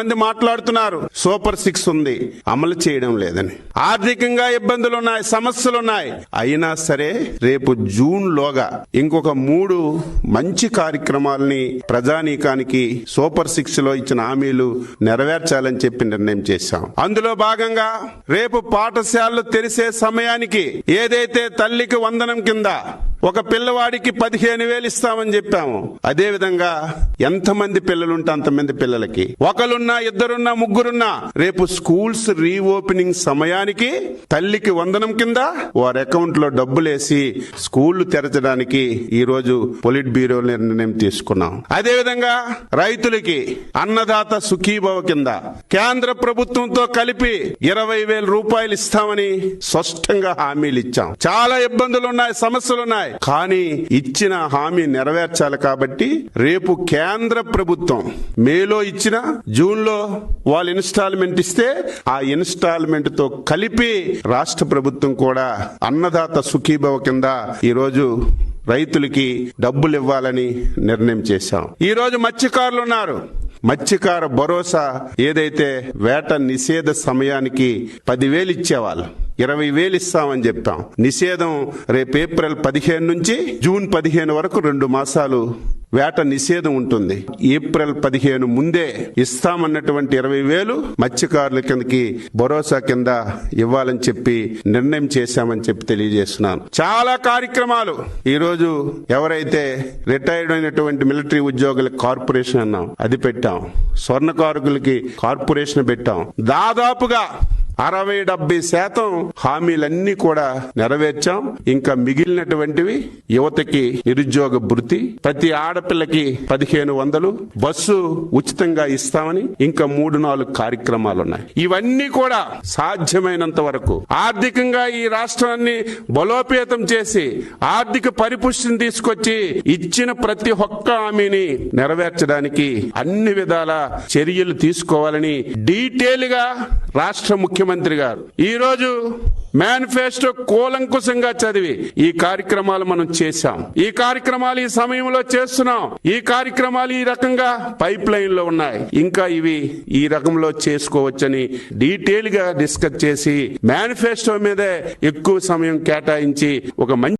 మంది మాట్లాడుతున్నారు సూపర్ 6 ఉంది, అమలు చేయడం లేదని. ఆర్థికంగా ఇబ్బందులున్నాయి, సమస్యలున్నాయి. అయినా సరే రేపు జూన్ లోగా ఇంకొక 3 మంచి కార్యక్రమాలని ప్రజానీకానికి సూపర్ 6 లో ఇచ్చిన హామీలు నెరవేర్చాలని చెప్పి నిర్ణయం చేశాం. అందులో భాగంగా రేపు పాఠశాలలు తెరిసే సమయానికి ఏదైతే తల్లికి వందనం కింద ఒక పిల్లవాడికి 15,000 ఇస్తామని చెప్పాము. అదే విధంగా ఎంతమంది పిల్లలుంటే అంతమంది పిల్లలకి, ఒకరున్నా, ఇద్దరున్నా, ముగ్గురున్నా రేపు స్కూల్స్ రీఓపెనింగ్ సమయానికి తల్లికి వందనం కింద వారి అకౌంట్ లో డబ్బులేసి స్కూళ్లు తెరచడానికి ఈ రోజు పొలిట్ బ్యూరో నిర్ణయం తీసుకున్నాం. అదే విధంగా రైతులకి అన్నదాత సుఖీభవ కింద కేంద్ర ప్రభుత్వంతో కలిపి 20,000 రూపాయలు ఇస్తామని స్పష్టంగా హామీలు ఇచ్చాం. చాలా ఇబ్బందులున్నాయి, సమస్యలున్నాయి. కానీ ఇచ్చిన హామీ నెరవేర్చాలి కాబట్టి రేపు కేంద్ర ప్రభుత్వం మేలో ఇచ్చిన, జూన్ లో వాళ్ళు ఇన్స్టాల్మెంట్ ఇస్తే ఆ ఇన్స్టాల్మెంట్ తో కలిపి రాష్ట్ర ప్రభుత్వం కూడా అన్నదాత సుఖీభవ కింద ఈ రోజు రైతులకి డబ్బులు ఇవ్వాలని నిర్ణయం చేశాం. ఈ రోజు మత్స్యకారులు ఉన్నారు. మత్స్యకార భరోసా ఏదైతే వేట నిషేధ సమయానికి 10,000 ఇచ్చేవాళ్ళు 20,000 ఇస్తామని చెప్పాం. నిషేధం రేపు ఏప్రిల్ 15 నుంచి జూన్ 15 వరకు 2 మాసాలు వేట నిషేధం ఉంటుంది. ఏప్రిల్ 15 ముందే ఇస్తామన్నటువంటి 20,000 మత్స్యకారుల కిందకి భరోసా కింద ఇవ్వాలని చెప్పి నిర్ణయం చేశామని చెప్పి తెలియజేస్తున్నాను. చాలా కార్యక్రమాలు ఈ రోజు ఎవరైతే రిటైర్డ్ అయినటువంటి మిలిటరీ ఉద్యోగుల కార్పొరేషన్ అన్నాం, అది పెట్టాం. స్వర్ణకారుకులకి కార్పొరేషన్ పెట్టాం. దాదాపుగా 60-70% హామీలన్నీ కూడా నెరవేర్చాం. ఇంకా మిగిలినటువంటివి యువతకి నిరుద్యోగ భృతి, ప్రతి ఆడపిల్లకి 1,500, బస్సు ఉచితంగా ఇస్తామని ఇంకా 3-4 కార్యక్రమాలు ఉన్నాయి. ఇవన్నీ కూడా సాధ్యమైనంత వరకు ఆర్థికంగా ఈ రాష్ట్రాన్ని బలోపేతం చేసి ఆర్థిక పరిపుష్టిని తీసుకొచ్చి ఇచ్చిన ప్రతి ఒక్క హామీని నెరవేర్చడానికి అన్ని విధాల చర్యలు తీసుకోవాలని డీటెయిల్ గా రాష్ట్ర ముఖ్యమంత్రి గారు ఈ రోజు మేనిఫెస్టో కూలంకుశంగా చదివి ఈ కార్యక్రమాలు మనం చేశాం. ఈ కార్యక్రమాలు ఈ సమయంలో చేస్తున్నాం. ఈ కార్యక్రమాలు ఈ రకంగా పైప్ లైన్ లో ఉన్నాయి. ఇంకా ఇవి ఈ రకంలో చేసుకోవచ్చని డీటెయిల్ గా డిస్కస్ చేసి మేనిఫెస్టో మీదే ఎక్కువ సమయం కేటాయించి ఒక మంచి